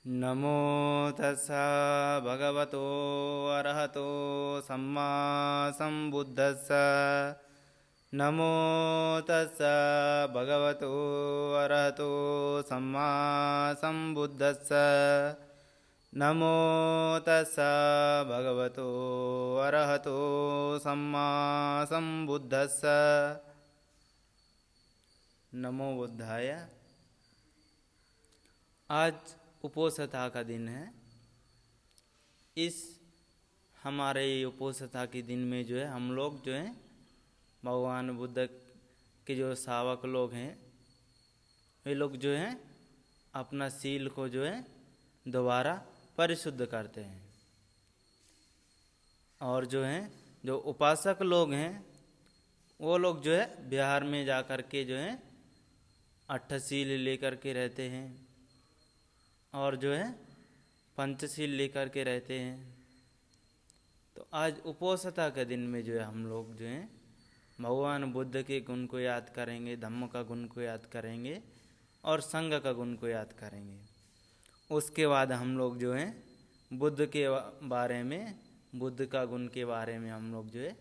नमो तस्सा भगवतो अरहतो सम्मा सम्बुद्धस्सा। नमो तस्सा भगवतो अरहतो सम्मा सम्बुद्धस्सा। नमो तस्सा भगवतो अरहतो सम्मा सम्बुद्धस्सा। नमो बुद्धाय। आज उपोषथा का दिन है। इस हमारे उपोषथा के दिन में जो है हम लोग जो हैं भगवान बुद्ध के जो सावक लोग हैं वे लोग जो हैं अपना शील को जो है दोबारा परिशुद्ध करते हैं। और जो हैं जो उपासक लोग हैं वो लोग जो है बिहार में जा कर के जो है अष्टशील लेकर के रहते हैं और जो है पंचशील लेकर के रहते हैं। तो आज उपोषथा के दिन में जो है हम लोग जो हैं भगवान बुद्ध के गुण को याद करेंगे, धम्म का गुण को याद करेंगे और संघ का गुण को याद करेंगे। उसके बाद हम लोग जो हैं बुद्ध के बारे में, बुद्ध का गुण के बारे में हम लोग जो है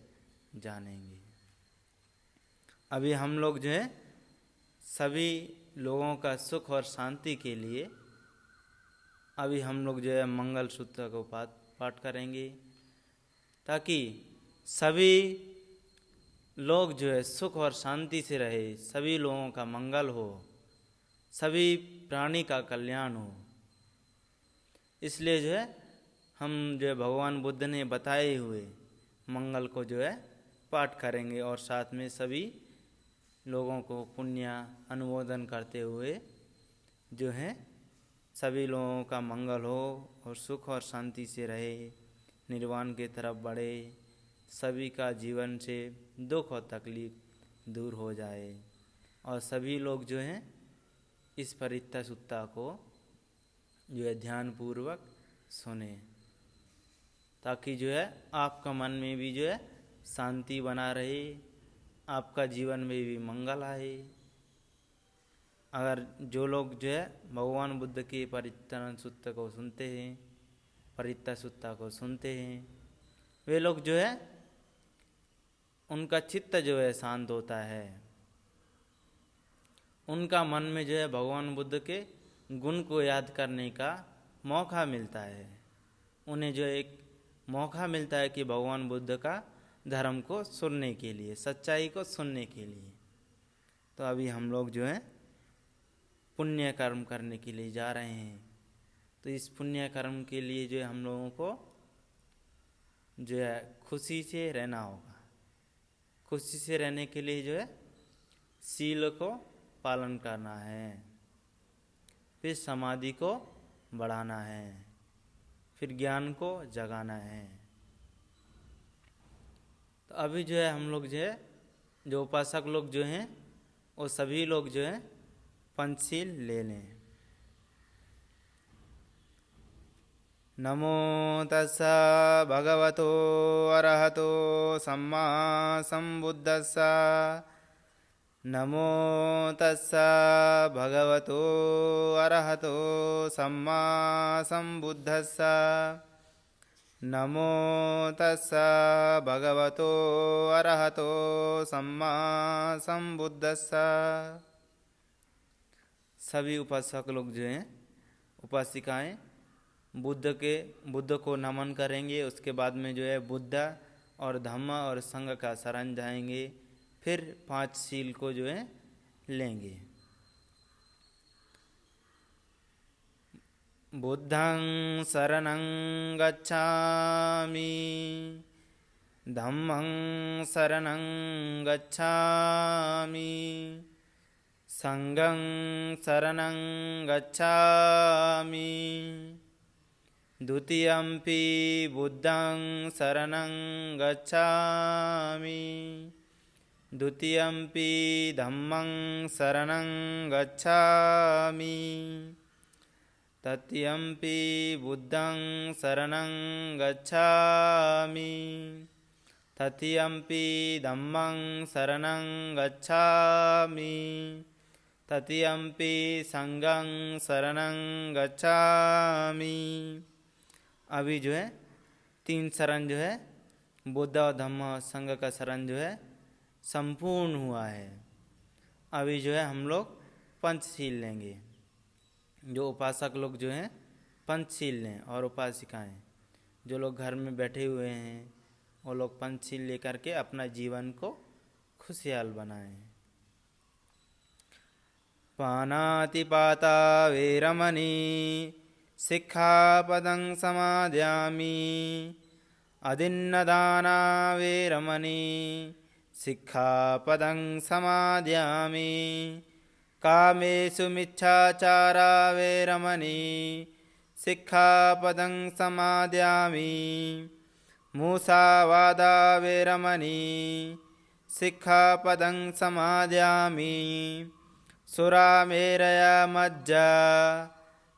जानेंगे। अभी हम लोग जो है सभी लोगों का सुख और शांति के लिए अभी हम लोग जो है मंगल सूत्र को पाठ करेंगे ताकि सभी लोग जो है सुख और शांति से रहे, सभी लोगों का मंगल हो, सभी प्राणी का कल्याण हो। इसलिए जो है हम जो है भगवान बुद्ध ने बताए हुए मंगल को जो है पाठ करेंगे और साथ में सभी लोगों को पुण्य अनुमोदन करते हुए जो है सभी लोगों का मंगल हो और सुख और शांति से रहे, निर्वाण की तरफ बढ़े, सभी का जीवन से दुख और तकलीफ दूर हो जाए और सभी लोग जो हैं इस परित्ता सुत्ता को जो है ध्यानपूर्वक सुने ताकि जो है आपका मन में भी जो है शांति बना रहे, आपका जीवन में भी मंगल आए। अगर जो लोग जो है भगवान बुद्ध के परित्ता सुत्ता को सुनते हैं, परित्ता सुत्ता को सुनते हैं, वे लोग जो है उनका चित्त जो है शांत होता है, उनका मन में जो है भगवान बुद्ध के गुण को याद करने का मौका मिलता है। उन्हें जो एक मौका मिलता है कि भगवान बुद्ध का धर्म को सुनने के लिए, सच्चाई को सुनने के लिए। तो अभी हम लोग जो है पुण्य कर्म करने के लिए जा रहे हैं। तो इस पुण्य कर्म के लिए जो है हम लोगों को जो है खुशी से रहना होगा। खुशी से रहने के लिए जो है शील को पालन करना है, फिर समाधि को बढ़ाना है, फिर ज्ञान को जगाना है। तो अभी जो है हम लोग जो है जो उपासक लोग जो हैं वो सभी लोग जो है पंचशील ले लें। नमो तस्सा भगवतो अरहतो सम्मा सम्बुद्धस्सा। नमो तस्सा भगवतो अरहतो सम्मा सम्बुद्धस्सा। नमो तस्सा भगवतो अरहतो सम्मा सम्बुद्धस्सा। सभी उपासक लोग जो हैं, उपासिकाएं बुद्ध को नमन करेंगे। उसके बाद में जो है बुद्ध और धम्म और संघ का शरण जाएंगे, फिर 5 शील को जो है लेंगे। बुद्धं शरणं गच्छामि, धम्मं शरणं गच्छामि, संघं शरणं गच्छामि, द्वितीयंपि बुद्धं शरणं गच्छामि, द्वितीयंपि धम्मं शरणं गच्छामि, तृतीयंपि बुद्धं शरणं गच्छामि, तृतीयंपि धम्मं शरणं गच्छामि, ततियम्पि संगं शरणं गच्छामि। अभी जो है 3 शरण जो है बुद्ध और धम्म और संघ का शरण जो है संपूर्ण हुआ है। अभी जो है हम लोग पंचशील लेंगे। जो उपासक लोग जो हैं पंचशील लें और उपासिकाएं जो लोग घर में बैठे हुए हैं वो लोग पंचशील लेकर के अपना जीवन को खुशहाल बनाएं। पानातिपाता वेरमणि सिक्खापदं समादयामि। अदिन्नदाना वेरमणि सिक्खापदं समादयामि। कामेषु मिच्छाचारा वेरमणि सिक्खापदं समादयामि। मूसावादा वेरमणि सिक्खापदं समादयामि। सुरामेरय मज्जा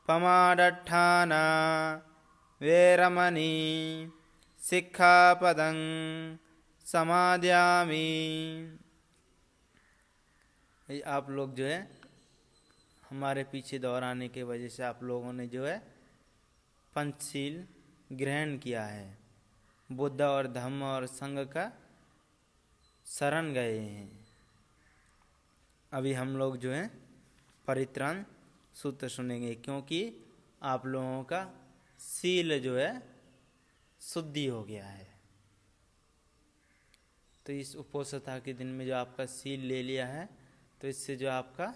पमादट्ठाना वेरमणि सिक्खापदं समादयामि। आप लोग जो है हमारे पीछे दोहराने के वजह से आप लोगों ने जो है पंचशील ग्रहण किया है, बुद्ध और धम्म और संघ का शरण गए हैं। अभी हम लोग जो है परित्राण सूत्र सुनेंगे क्योंकि आप लोगों का शील जो है शुद्धि हो गया है। तो इस उपोषथा के दिन में जो आपका शील ले लिया है तो इससे जो आपका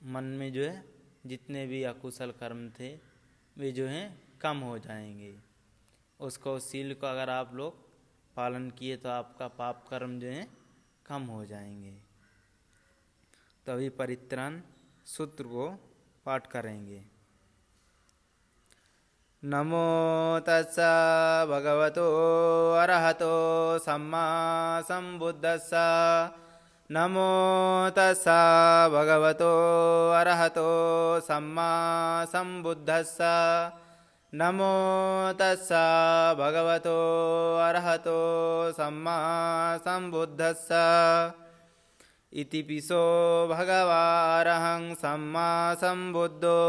मन में जो है जितने भी अकुशल कर्म थे वे जो हैं कम हो जाएंगे। उसको शील को अगर आप लोग पालन किए तो आपका पाप कर्म जो है कम हो जाएंगे। तो अभी परित्राण सूत्र को पाठ करेंगे। नमो तस्सा भगवतो अरहतो सम्मा संबुद्धस्सा। नमो तस्सा भगवतो अरहतो सम्मा संबुद्धस्सा। नमो तस्सा भगवतो अरहतो सम्मा संबुद्धस्सा। इति पिसो भगवारहं सम्मा संबुद्धो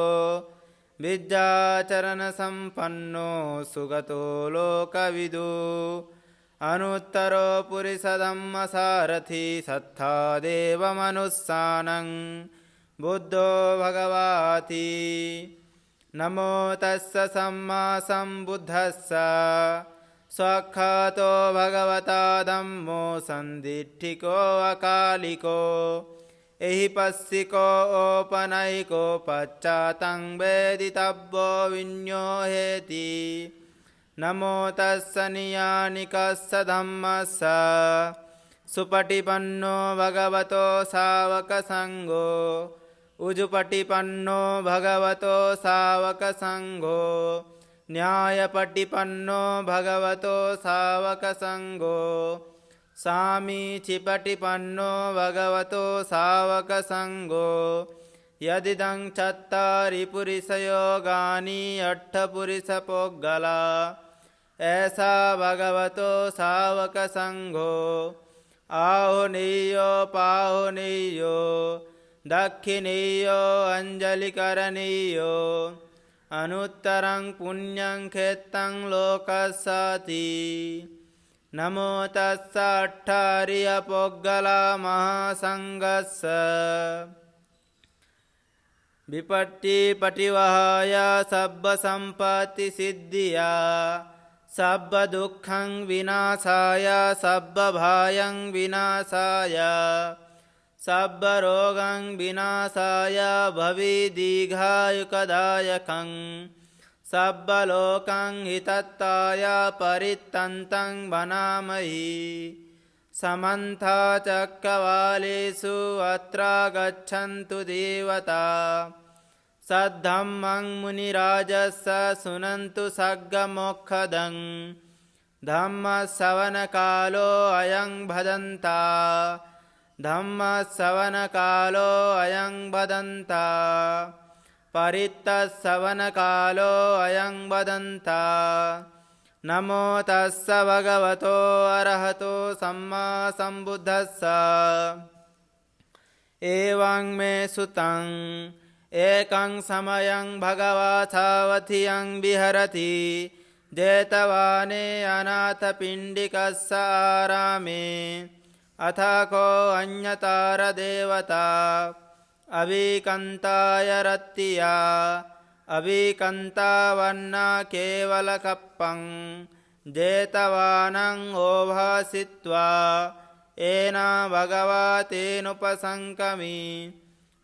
विद्याचरण संपन्नो सुगतो लोकविदु। अनुत्तरो पुरुषधम्म सारथि सत्था देवमनुस्सानं बुद्धो भगवाति। नमो तस्स सम्मा संबुद्धस्सा। स्वाख्यातो भगवता धम्मो संदिट्ठिको अकालिको। एहि पस्सिको ओपनयिको पश्चातं वेदितव्यो विन्योहेति। नमो तस्स नियानिकस्स धम्मस्स। सुपटिपन्नो भगवतो सावकसङ्घो। उजुपटिपन्नो भगवतो सावकसङ्घो। न्यायपटिपन्नो भगवतो सावकसङ्घो। सामीचिपटिपन्नो भगवतो सावकसङ्घो। यदिदं चत्तारि पुरुषयोगानि अट्ठपुरुषपोग्गला। ऐसा भगवतो सावकसङ्घो। आहुनीयो पाहुनीयो दक्षिणीयो अञ्जलिकरणीयो। अनुत्तरं पुण्यं क्षेत्रं लोकस्याति। नमो तस्स अट्ठार्यपोग्गला महासङ्घस्य। विपत्तिपटिवहाय सर्वसम्पत्तिसिद्धिया। सर्वदुःखं विनाशाय सर्वभयं विनाशाय। सर्वरोगं विनाशाय भविदीर्घायुकदायकं। सर्वलोकं हितत्ताय परितन्तं वनामहि। समन्ता चक्रवालेषु अत्र गच्छन्तु देवता। सद्धम्मं मुनिराजस्य शृण्वन्तु सर्गमोक्षदं। धम्मश्रवणकालो अयं भदन्ता। धम्मश्रवणकालो अयं भदन्ता। परित्तश्रवणकालो अयं भदन्ता। नमो तस्स भगवतो अरहतो सम्मा संबुद्धस्स। एवं मे सुतं एकं समयं भगवा सावधियं विहरति जेतवाने अनाथपिण्डिकस्य आरामे अथ को अन्यतार देवता अभिकन्ताय रत्तिया अभिकन्तावन्ना केवलकप्पं जेतवानं ओभासित्वा एना भगवतेनुपसङ्कमि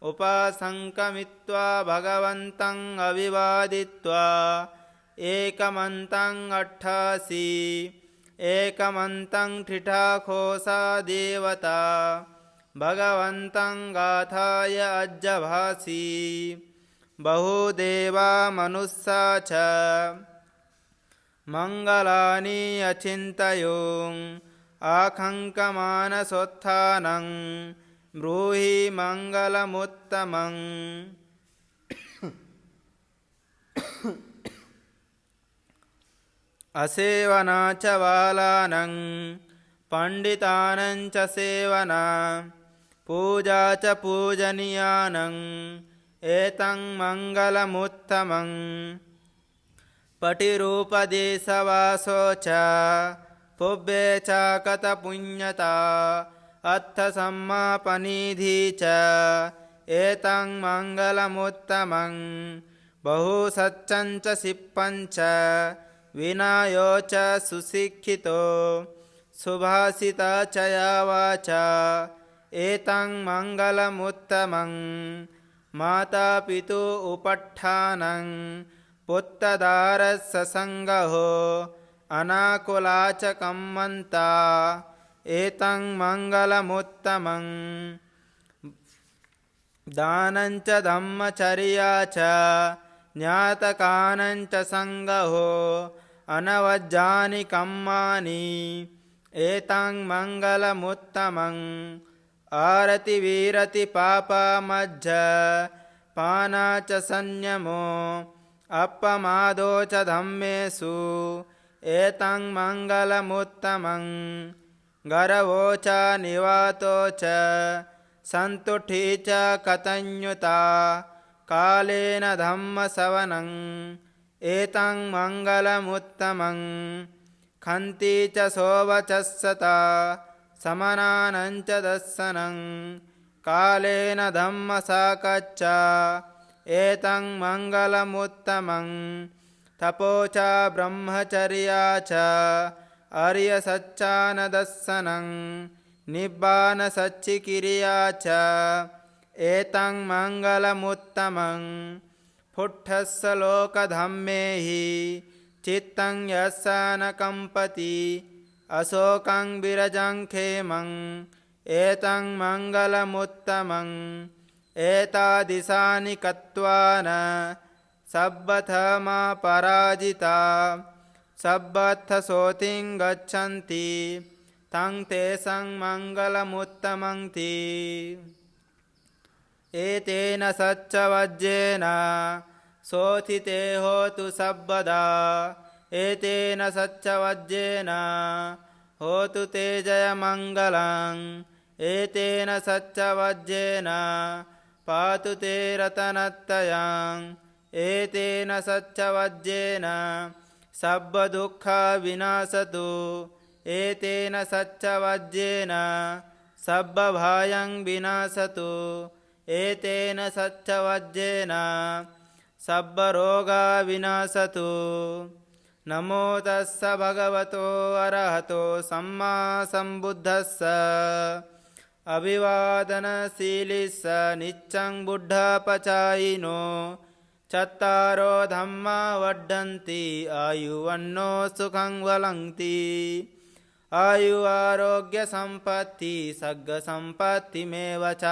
उपसङ्कमित्वा भगवन्तम् अभिवादित्वा एकमन्तं अट्ठासि एकमन्तं ठिठाखोसा देवता भगवन्तं गाथाय अज्जभासि बहुदेवा मनुष्या च मङ्गलानि अचिन्तयों आखङ्कमानसोत्थानं ब्रूहि मङ्गलमुत्तमम् असेवना च बालानं पण्डितानं च सेवना पूजा च पूजनीयानं एतं मङ्गलमुत्तमम् पटिरूपदेशवासो च पुब्बे च कतपुण्यता अर्थसम्मापनिधि च एतं मङ्गलमुत्तमं बहुसत्यं च सिप्पं च विनयो च सुशिक्षितो सुभाषिता च या वाचा एतं मङ्गलमुत्तमं मातापितु उपट्ठानं पुत्रदारस्य सङ्गहो अनाकुला च कम्मन्ता एतं मङ्गलमुत्तमं दानं च धम्मचर्या च ज्ञातकानं च सङ्गहो अनवज्जानि कम्मानि एतं मङ्गलमुत्तमं आरतिविरति पापमज्ज पाना च संयमो अपमादो च धम्मेषु एतं मङ्गलमुत्तमं गर्वो च निवातो च सन्तुष्टि च कतन्युता कालेन धम्मसवनं एतं मङ्गलमुत्तमं खन्ति च सोवचस्सता समनानं च दर्शनं कालेन धम्मसाकच्च एतं मङ्गलमुत्तमं तपो च ब्रह्मचर्या च आर्यसच्चानदर्शनं निब्बानसच्चिकिर्या च एतं मङ्गलमुत्तमं फुट्ठस्य लोकधम्मेहि चित्तं यस्य न कम्पति अशोकं विरजं क्षेमं एतं मङ्गलमुत्तमं एतादृशानि कत्वान सब्बथमा पराजिता सब्बत्थसोतिं गच्छन्ति तं तेषां मङ्गलमुत्तमं ति एतेन सच्चवज्जेन सोथिते होतु सब्बदा एतेन सच्चवज्जेन होतु ते जयमङ्गलम् एतेन सच्चवज्जेन पातु ते रतनत्रयम् एतेन सच्चवज्जेन सब्बदुःखविनाशतु एतेन सच्चवज्जेन सब्बभयं विनाशतु एतेन सच्चवज्जेन सब्बरोगविनाशतु नमो तस्स भगवतो अरहतो सम्मा सम्बुद्धस्स अभिवादनशीलिस्स नित्यं बुद्धपचायिनो चत्तारो धम्मा वर्धन्ति आयुवन्नो सुखं वलन्ति आयु आरोग्य संपत्ति सग्ग संपत्तिमेव च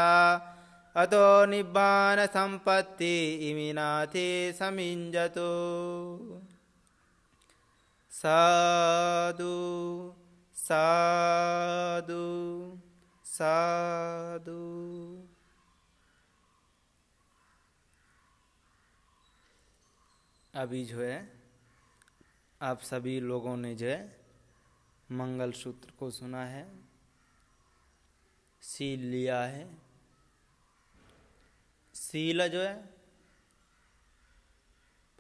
अतो निब्बान संपत्ति इमिनाति समिञ्जतु साधु साधु साधु। अभी जो है आप सभी लोगों ने जो है मंगल सूत्र को सुना है, सील लिया है, शील जो है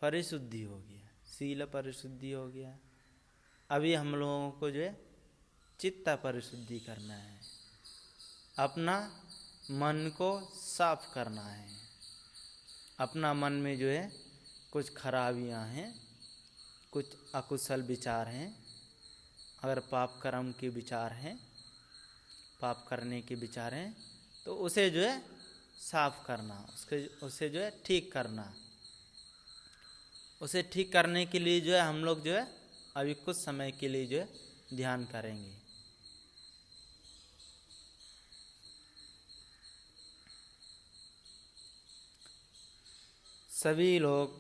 परिशुद्धि हो गया, शील परिशुद्धि हो गया। अभी हम लोगों को जो है चित्त परिशुद्धि करना है, अपना मन को साफ करना है। अपना मन में जो है कुछ खराबियां हैं, कुछ अकुशल विचार हैं, अगर पाप कर्म के विचार हैं, पाप करने के विचार हैं, तो उसे जो है साफ करना, उसे जो है ठीक करना। उसे ठीक करने के लिए जो है हम लोग जो है अभी कुछ समय के लिए जो है ध्यान करेंगे। सभी लोग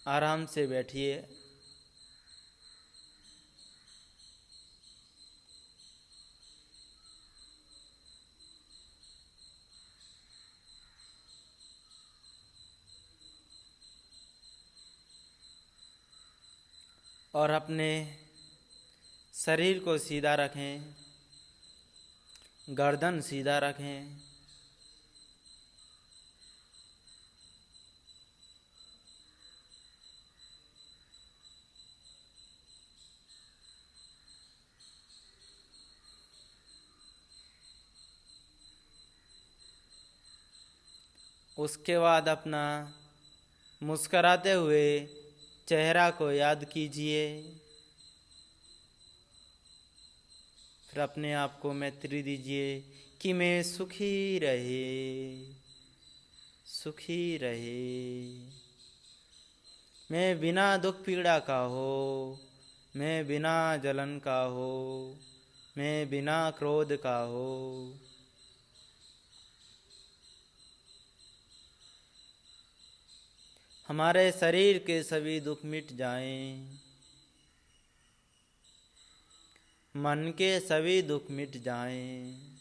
आराम से बैठिए। और अपने शरीर को सीधा रखें, गर्दन सीधा रखें। उसके बाद अपना मुस्कराते हुए चेहरा को याद कीजिए। फिर अपने आप को मैत्री दीजिए कि मैं सुखी रहे, सुखी रहे। मैं बिना दुख पीड़ा का हो, मैं बिना जलन का हो, मैं बिना क्रोध का हो। हमारे शरीर के सभी दुख मिट जाएं, मन के सभी दुख मिट जाएं।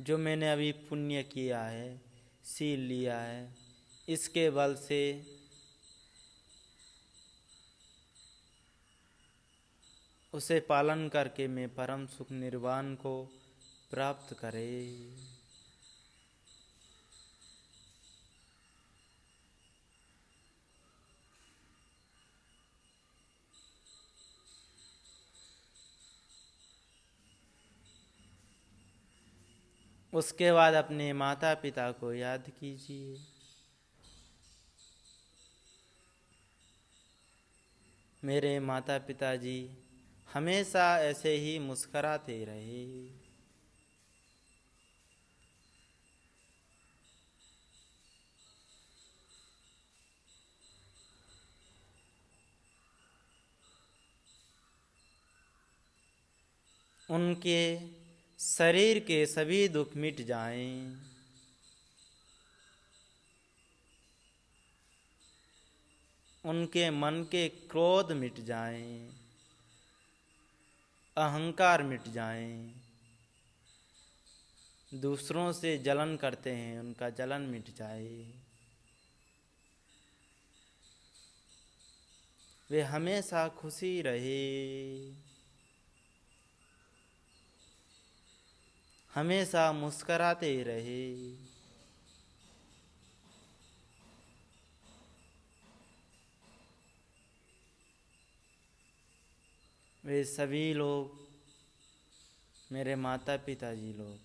जो मैंने अभी पुण्य किया है, सील लिया है, इसके बल से उसे पालन करके मैं परम सुख निर्वाण को प्राप्त करे। उसके बाद अपने माता पिता को याद कीजिए। मेरे माता पिताजी हमेशा ऐसे ही मुस्कराते रहे। उनके शरीर के सभी दुख मिट जाएं। उनके मन के क्रोध मिट जाएं, अहंकार मिट जाएं। दूसरों से जलन करते हैं, उनका जलन मिट जाए। वे हमेशा खुशी रहे, हमेशा मुस्कराते रहे। वे सभी लोग, मेरे माता पिताजी लोग,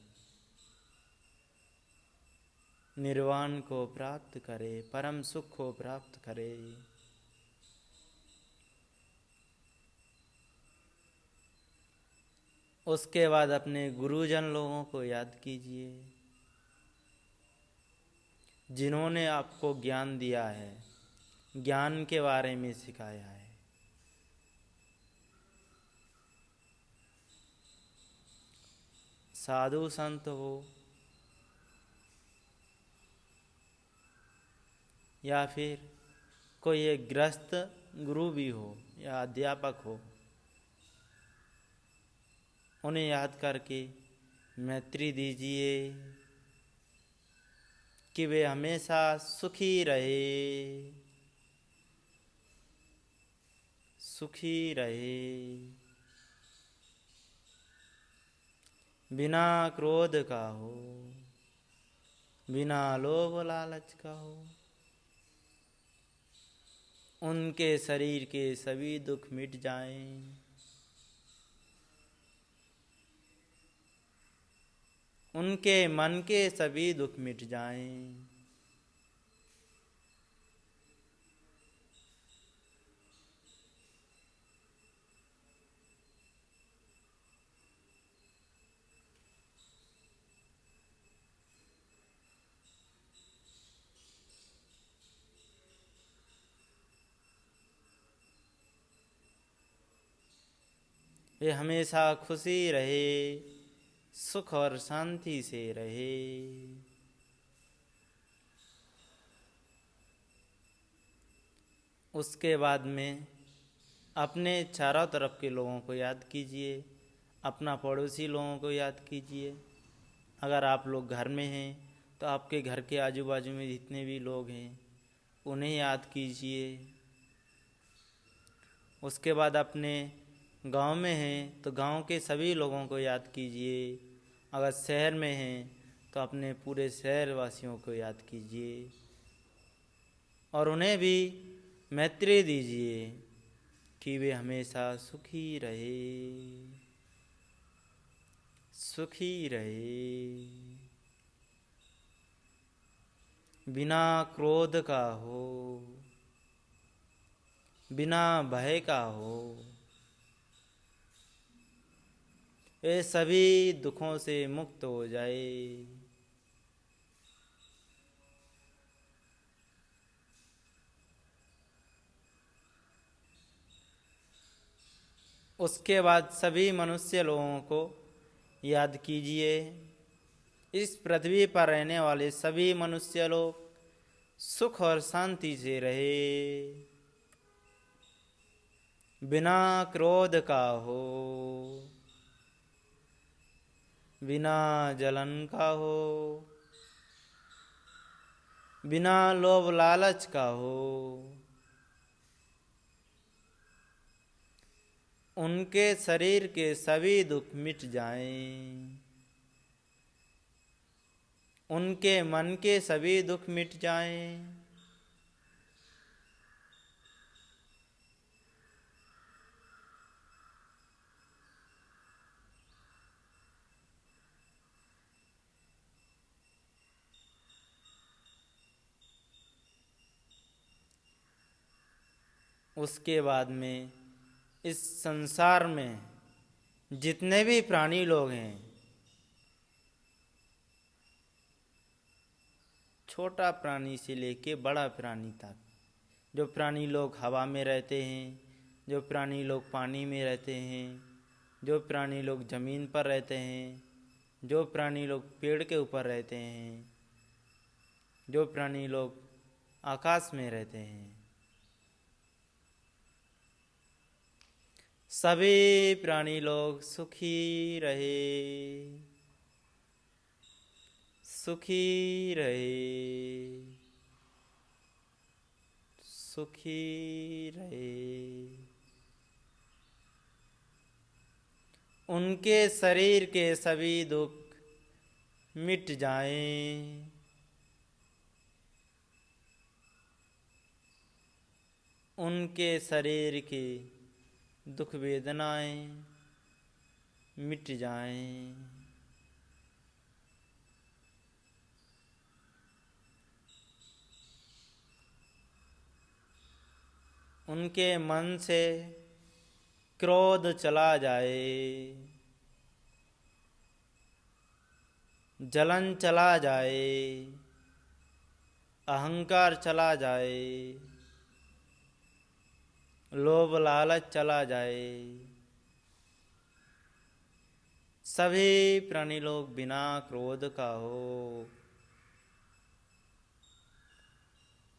निर्वाण को प्राप्त करे, परम सुख को प्राप्त करे। उसके बाद अपने गुरुजन लोगों को याद कीजिए, जिन्होंने आपको ज्ञान दिया है, ज्ञान के बारे में सिखाया है। साधु संत हो या फिर कोई एक गृहस्थ गुरु भी हो या अध्यापक हो, उन्हें याद करके मैत्री दीजिए कि वे हमेशा सुखी रहे, सुखी रहे। बिना क्रोध का हो, बिना लोभ लालच का हो। उनके शरीर के सभी दुख मिट जाएं। उनके मन के सभी दुख मिट जाएं। वे हमेशा खुशी रहे, सुख और शांति से रहे। उसके बाद में अपने चारों तरफ के लोगों को याद कीजिए, अपना पड़ोसी लोगों को याद कीजिए। अगर आप लोग घर में हैं तो आपके घर के आजू बाजू में जितने भी लोग हैं उन्हें याद कीजिए। उसके बाद अपने गांव में हैं तो गांव के सभी लोगों को याद कीजिए। अगर शहर में हैं तो अपने पूरे शहर वासियों को याद कीजिए और उन्हें भी मैत्री दीजिए कि वे हमेशा सुखी रहे, सुखी रहे। बिना क्रोध का हो, बिना भय का हो। वे सभी दुखों से मुक्त हो जाए। उसके बाद सभी मनुष्य लोगों को याद कीजिए। इस पृथ्वी पर रहने वाले सभी मनुष्य लोग सुख और शांति से रहे, बिना क्रोध का हो, बिना जलन का हो, बिना लोभ लालच का हो। उनके शरीर के सभी दुख मिट जाएं। उनके मन के सभी दुख मिट जाएं। उसके बाद में इस संसार में जितने भी प्राणी लोग हैं, छोटा प्राणी से लेके बड़ा प्राणी तक, जो प्राणी लोग हवा में रहते हैं, जो प्राणी लोग पानी में रहते हैं, जो प्राणी लोग ज़मीन पर रहते हैं, जो प्राणी लोग पेड़ के ऊपर रहते हैं, जो प्राणी लोग आकाश में रहते हैं, सभी प्राणी लोग सुखी रहे, सुखी रहे, सुखी रहे। उनके शरीर के सभी दुख मिट जाएं। उनके शरीर की दुख वेदनाएं मिट जाएं। उनके मन से क्रोध चला जाए, जलन चला जाए, अहंकार चला जाए, लोभ लालच चला जाए। सभी प्राणी लोग बिना क्रोध का हो,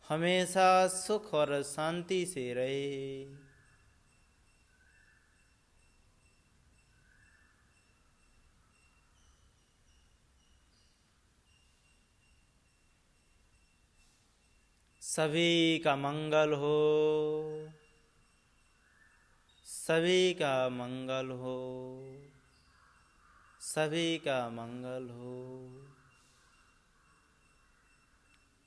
हमेशा सुख और शांति से रहे। सभी का मंगल हो, सभी का मंगल हो, सभी का मंगल हो।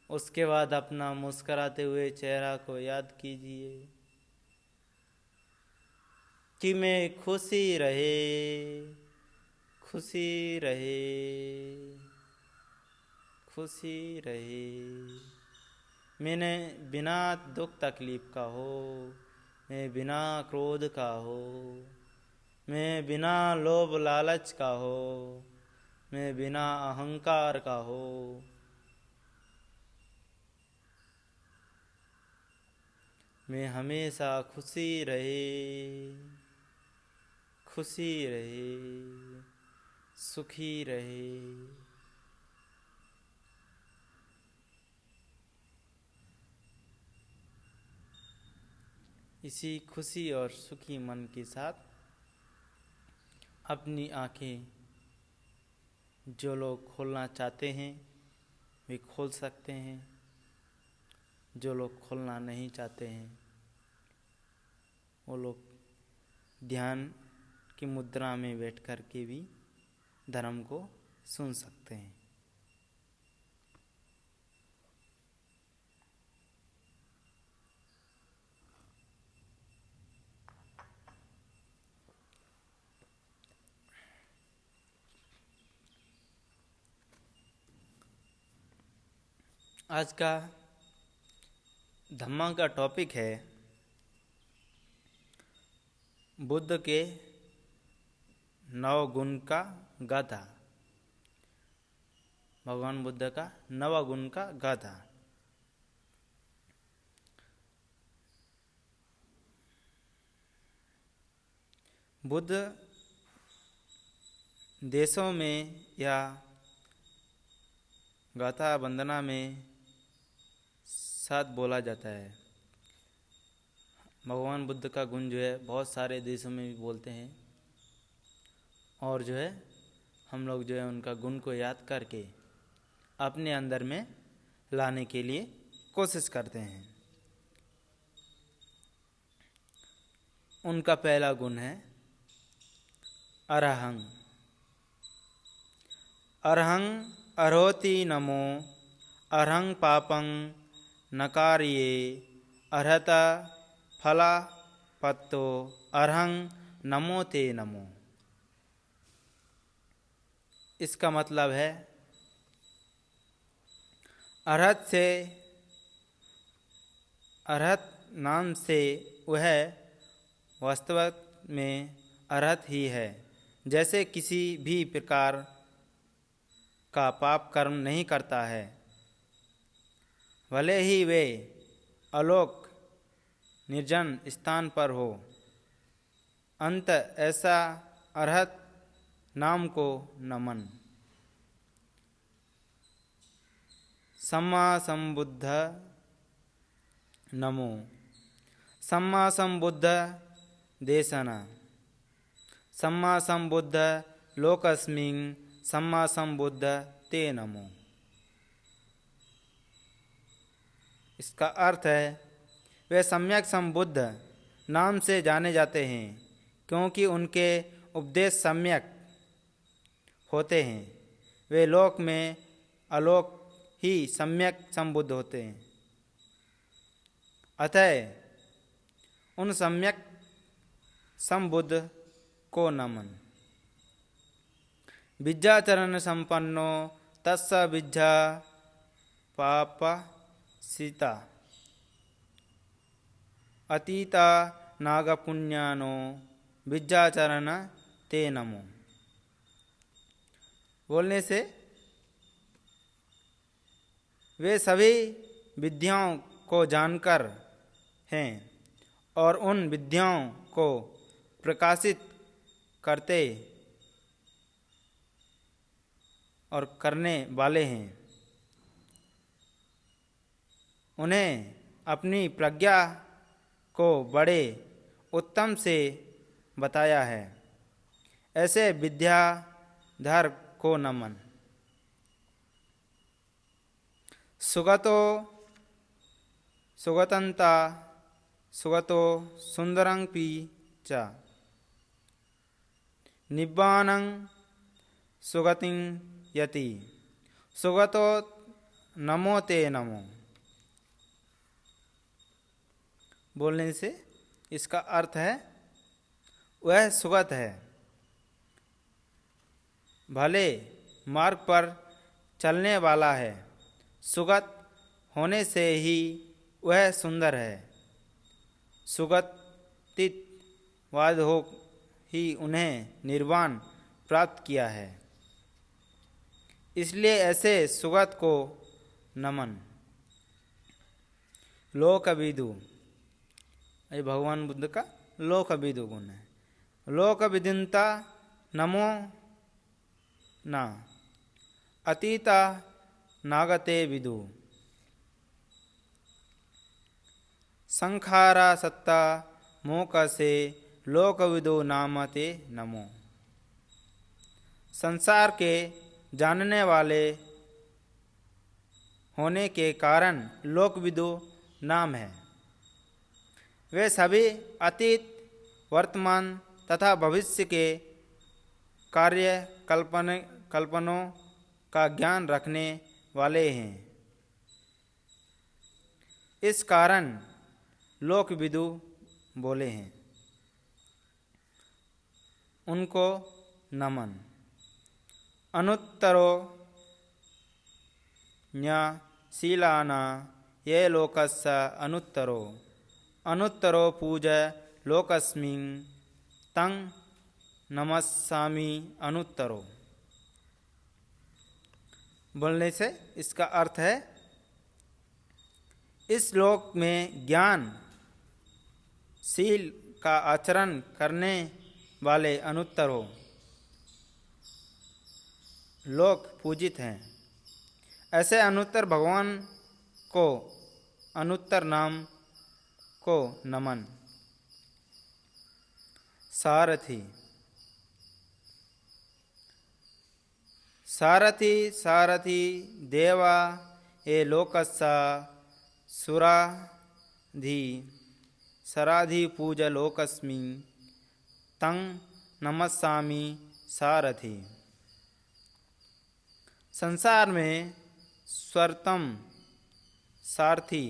उसके बाद अपना मुस्कुराते हुए चेहरा को याद कीजिए कि मैं खुशी रहे, खुशी रहे, खुशी रहे। मैंने बिना दुख तकलीफ का हो, मैं बिना क्रोध का हो, मैं बिना लोभ लालच का हो, मैं बिना अहंकार का हो। मैं हमेशा खुशी रहे, खुशी रहे, सुखी रहे। इसी खुशी और सुखी मन के साथ अपनी आंखें जो लोग खोलना चाहते हैं वे खोल सकते हैं, जो लोग खोलना नहीं चाहते हैं वो लोग ध्यान की मुद्रा में बैठ कर के भी धर्म को सुन सकते हैं। आज का धम्मा का टॉपिक है बुद्ध के 9 गुण का गाथा। भगवान बुद्ध का 9 गुण का गाथा। बुद्ध देशों में या गाथा वंदना में साथ बोला जाता है। भगवान बुद्ध का गुण जो है बहुत सारे देशों में भी बोलते हैं और जो है हम लोग जो है उनका गुण को याद करके अपने अंदर में लाने के लिए कोशिश करते हैं। उनका पहला गुण है अरहं। अरहं अरोति नमो अरहं पापं नकारिये अर्हता फला पत्तो अरहं नमो ते नमो। इसका मतलब है अरहत से, अरहत नाम से वह वास्तव में अरहत ही है। जैसे किसी भी प्रकार का पाप कर्म नहीं करता है, भले ही वे अलोक निर्जन स्थान पर हो, अंत ऐसा अरहत नाम को नमन। सम्मा संबुद्ध नमो। सम्मा संबुद्ध देशना, सम्मा संबुद्ध लोकस्मिन्, सम्मा संबुद्ध ते नमो। इसका अर्थ है वे सम्यक संबुद्ध नाम से जाने जाते हैं क्योंकि उनके उपदेश सम्यक होते हैं। वे लोक में अलोक ही सम्यक संबुद्ध होते हैं। अतः उन सम्यक संबुद्ध को नमन। विद्याचरण संपन्नो तस्य विद्या पाप सीता अतीता नागपुण्यानो विद्याचरण ते नमो। बोलने से वे सभी विद्याओं को जानकर हैं और उन विद्याओं को प्रकाशित करते और करने वाले हैं। उन्हें अपनी प्रज्ञा को बड़े उत्तम से बताया है। ऐसे विद्याधर को नमन। सुगतो सुगतंता सुगतो सुंदरं पी च निब्बानं सुगतिं यति सुगतो नमो ते नमो। बोलने से इसका अर्थ है वह सुगत है, भले मार्ग पर चलने वाला है। सुगत होने से ही वह सुंदर है। सुगतित वाद हो ही उन्हें निर्वाण प्राप्त किया है। इसलिए ऐसे सुगत को नमन। लोकविदु, ये भगवान बुद्ध का लोकविदु गुण है। लोकविदिन्ता नमो न अतीता नागते विदु। संखारा सत्ता मोक से लोकविदो नामते नमो। संसार के जानने वाले होने के कारण लोकविदो नाम है। वे सभी अतीत, वर्तमान तथा भविष्य के कार्य कल्पनों का ज्ञान रखने वाले हैं। इस कारण लोकविदु बोले हैं। उनको नमन। अनुत्तरो न्यासीलाना ये लोकस्य अनुत्तरो अनुत्तरो पूज लोकस्मिन् तं नमस्सामि अनुत्तरो। बोलने से इसका अर्थ है इस लोक में ज्ञान शील का आचरण करने वाले अनुत्तरों लोक पूजित हैं। ऐसे अनुत्तर भगवान को अनुत्तर नाम को नमन। सारथी। सारथी सारथी देवा ये लोकस्य सुराधि सराधि पूज लोकस्मिन् तं नमस्सामि सारथी। संसार में सर्वोत्तम सारथी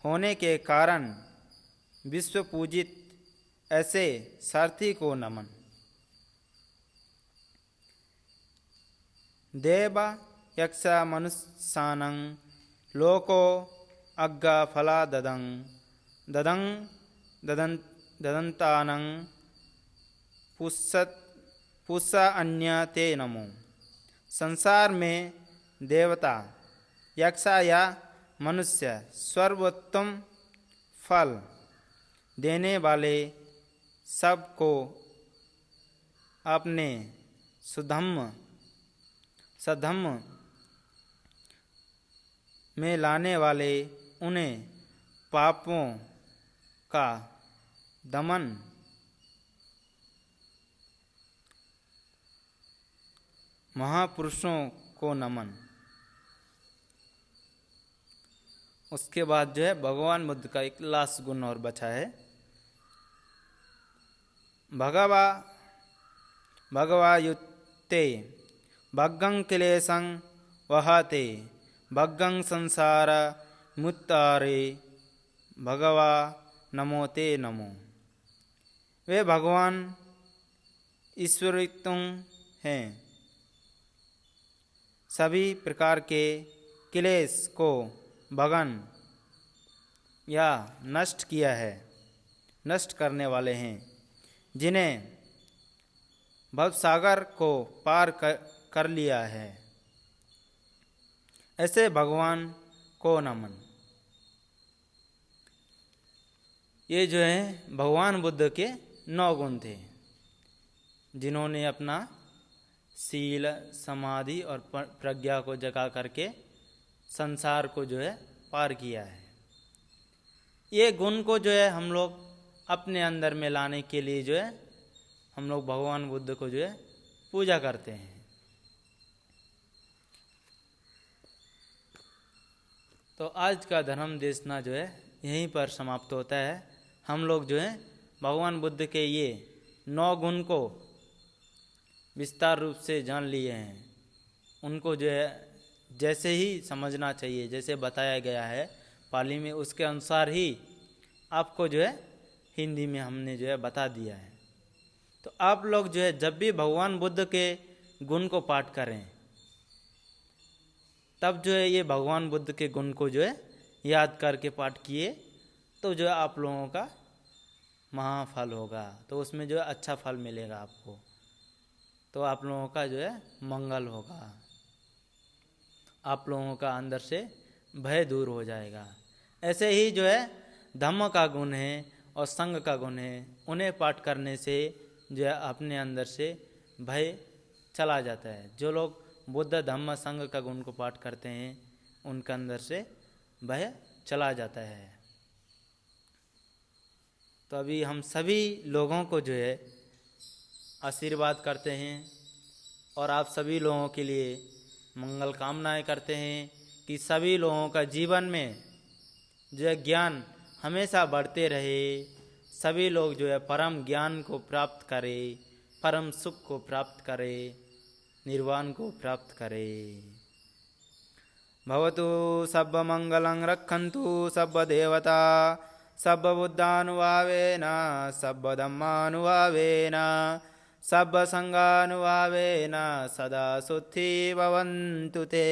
होने के कारण विश्व पूजित ऐसे सारथी को नमन। देव यक्ष मनुष्यानं लोको अग्गा फला ददन्तानं पुष्सा अन्य ते नमो। संसार में देवता, यक्ष या मनुष्य सर्वोत्तम फल देने वाले सबको अपने सधम्म में लाने वाले उन्हें पापों का दमन महापुरुषों को नमन। उसके बाद जो है भगवान बुद्ध का एक लास्ट गुण और बचा है। भगवा युत्ते भग्गं क्लेशं वहते भग्गं संसार मुत्तारे भगवा नमो ते नमो। वे भगवान ईश्वरित्व हैं। सभी प्रकार के क्लेश को भगन या नष्ट किया है, नष्ट करने वाले हैं, जिन्हें भवसागर को पार कर लिया है। ऐसे भगवान को नमन। ये जो है भगवान बुद्ध के 9 गुण थे, जिन्होंने अपना शील, समाधि और प्रज्ञा को जगा करके संसार को जो है पार किया है। ये गुण को जो है हम लोग अपने अंदर में लाने के लिए जो है हम लोग भगवान बुद्ध को जो है पूजा करते हैं। तो आज का धर्म देशना जो है यहीं पर समाप्त होता है। हम लोग जो है भगवान बुद्ध के ये 9 गुण को विस्तार रूप से जान लिए हैं, उनको जो है जैसे ही समझना चाहिए, जैसे बताया गया है पाली में, उसके अनुसार ही आपको जो है हिंदी में हमने जो है बता दिया है। तो आप लोग जो है जब भी भगवान बुद्ध के गुण को पाठ करें, तब जो है ये भगवान बुद्ध के गुण को जो है याद करके पाठ किए, तो जो है आप लोगों का महाफल होगा, तो उसमें जो है अच्छा फल मिलेगा आपको, तो आप लोगों का जो है मंगल होगा, आप लोगों का अंदर से भय दूर हो जाएगा। ऐसे ही जो है धम्म का गुण है और संग का गुण है, उन्हें पाठ करने से जो है अपने अंदर से भय चला जाता है। जो लोग बुद्ध धम्म संग का गुण को पाठ करते हैं, उनके अंदर से भय चला जाता है। तो अभी हम सभी लोगों को जो है आशीर्वाद करते हैं और आप सभी लोगों के लिए मंगल कामनाएं करते हैं कि सभी लोगों का जीवन में जो है ज्ञान हमेशा बढ़ते रहे, सभी लोग जो है परम ज्ञान को प्राप्त करें, परम सुख को प्राप्त करें, निर्वाण को प्राप्त करें। भवतु सब मंगलं रक्षन्तु सब देवता सब बुद्धानुभावेन सब धम्मानुभावेन सब संगानुभावेन सदा सुखी भवन्तु ते।